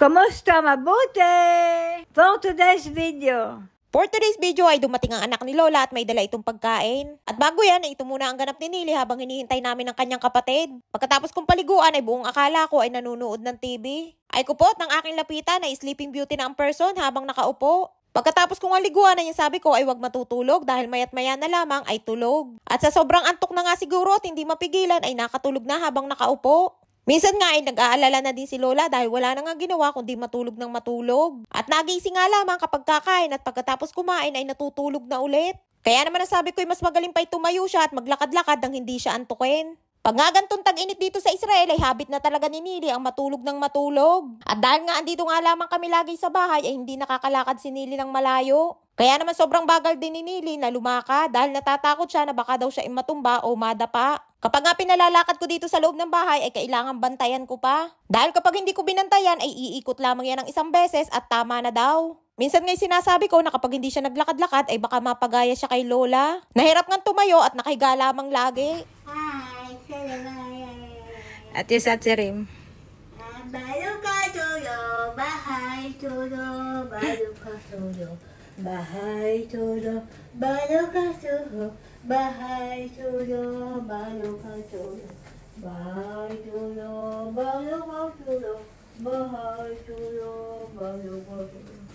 Kamusta? Mabuti? For today's video. For today's video ay dumating ang anak ni Lola at may dala itong pagkain. At bago yan ay ito muna ang ganap ni Nili habang hinihintay namin ang kanyang kapatid. Pagkatapos kong paliguan ay buong akala ko ay nanunood ng TV. Ay kupot ng aking lapitan ay Sleeping Beauty na ang person habang nakaupo. Pagkatapos kong aliguan ay sabi ko ay wag matutulog dahil mayat maya na lamang ay tulog. At sa sobrang antok na nga siguro at hindi mapigilan ay nakatulog na habang nakaupo. Minsan nga ay nag-aalala na din si Lola dahil wala na nga ginawa kundi matulog ng matulog. At nagising nga lamang kapag kakain at pagkatapos kumain ay natutulog na ulit. Kaya naman nasabi ko ay mas magaling pa tumayo siya at maglakad-lakad nang hindi siya antukin. Pag nga gantong tag-init dito sa Israel ay habit na talaga ni Nili ang matulog ng matulog. At dahil nga andito nga lamang kami lagi sa bahay ay hindi nakakalakad si Nili ng malayo. Kaya naman sobrang bagal din ni Nili na lumakad dahil natatakot siya na baka daw siya matumba o madapa. Kapag nga pinalalakad ko dito sa loob ng bahay ay kailangan bantayan ko pa. Dahil kapag hindi ko binantayan ay iikot lamang yan ng isang beses at tama na daw. Minsan nga'y sinasabi ko na kapag hindi siya naglakad-lakad ay baka mapagaya siya kay Lola. Nahirap nga tumayo at nakahiga lamang lagi. At yung sa Rim. Bayo ka tulo, bahay tulo, bayo ka tulo, bahay tulo, bayo ka tulo, bahay tulo, bayo ka tulo, bahay tulo, bayo ka tulo, bahay tulo, bayo ka tulo.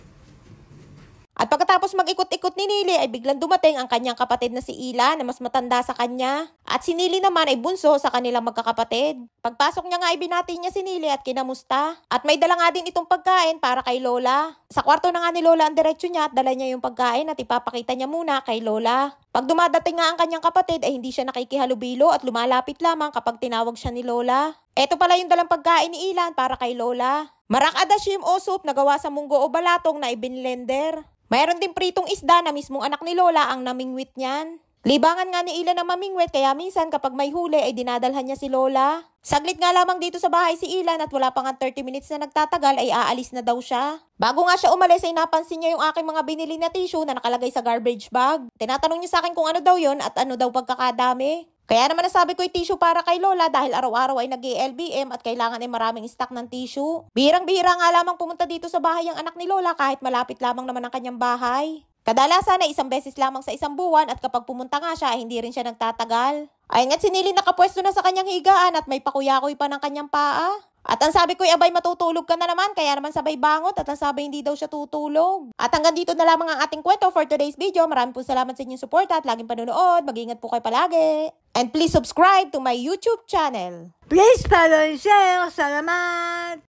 At pagkatapos mag-ikot-ikot ni Nili ay biglang dumating ang kanyang kapatid na si Ila na mas matanda sa kanya. At si Nili naman ay bunso sa kanilang magkakapatid. Pagpasok niya nga ay binati niya si Nili at kinamusta. At may dala nga din itong pagkain para kay Lola. Sa kwarto na nga ni Lola ang diretsyo niya at dala niya yung pagkain at ipapakita niya muna kay Lola. Pag dumadating nga ang kanyang kapatid ay hindi siya nakikihalubilo at lumalapit lamang kapag tinawag siya ni Lola. Eto pala yung dalang pagkain ni Ilan para kay Lola. Marak adashim o soup na gawa sa munggo o balatong na ibinlender. Mayroon din pritong isda na mismong anak ni Lola ang namingwit niyan. Libangan nga ni Ila na mamingwit kaya minsan kapag may huli ay dinadalhan niya si Lola. Saglit nga lamang dito sa bahay si Ilan at wala pa nga 30 minutes na nagtatagal ay aalis na daw siya. Bago nga siya umalis ay napansin niya yung aking mga binili na tissue na nakalagay sa garbage bag. Tinatanong niya sa akin kung ano daw yon at ano daw pagkakadami. Kaya naman nasabi ko yung tissue para kay Lola dahil araw-araw ay nag-LBM at kailangan ay maraming stock ng tissue. Bihirang-bihira nga lamang pumunta dito sa bahay ang anak ni Lola kahit malapit lamang naman ang kanyang bahay. Kadalasan ay isang beses lamang sa isang buwan at kapag pumunta nga siya ay hindi rin siya nagtatagal. Ayun nga't si Nili nakapwesto na sa kanyang higaan at may pakuyakoy pa ng kanyang paa. At ang sabi ko ay abay matutulog ka na naman kaya naman sabay bangot at ang sabi hindi daw siya tutulog. At hanggang dito na lamang ang ating kwento for today's video. Maraming po salamat sa inyong support at laging panonood. Mag-ingat po kayo palagi. And please subscribe to my YouTube channel. Please follow and share. Salamat!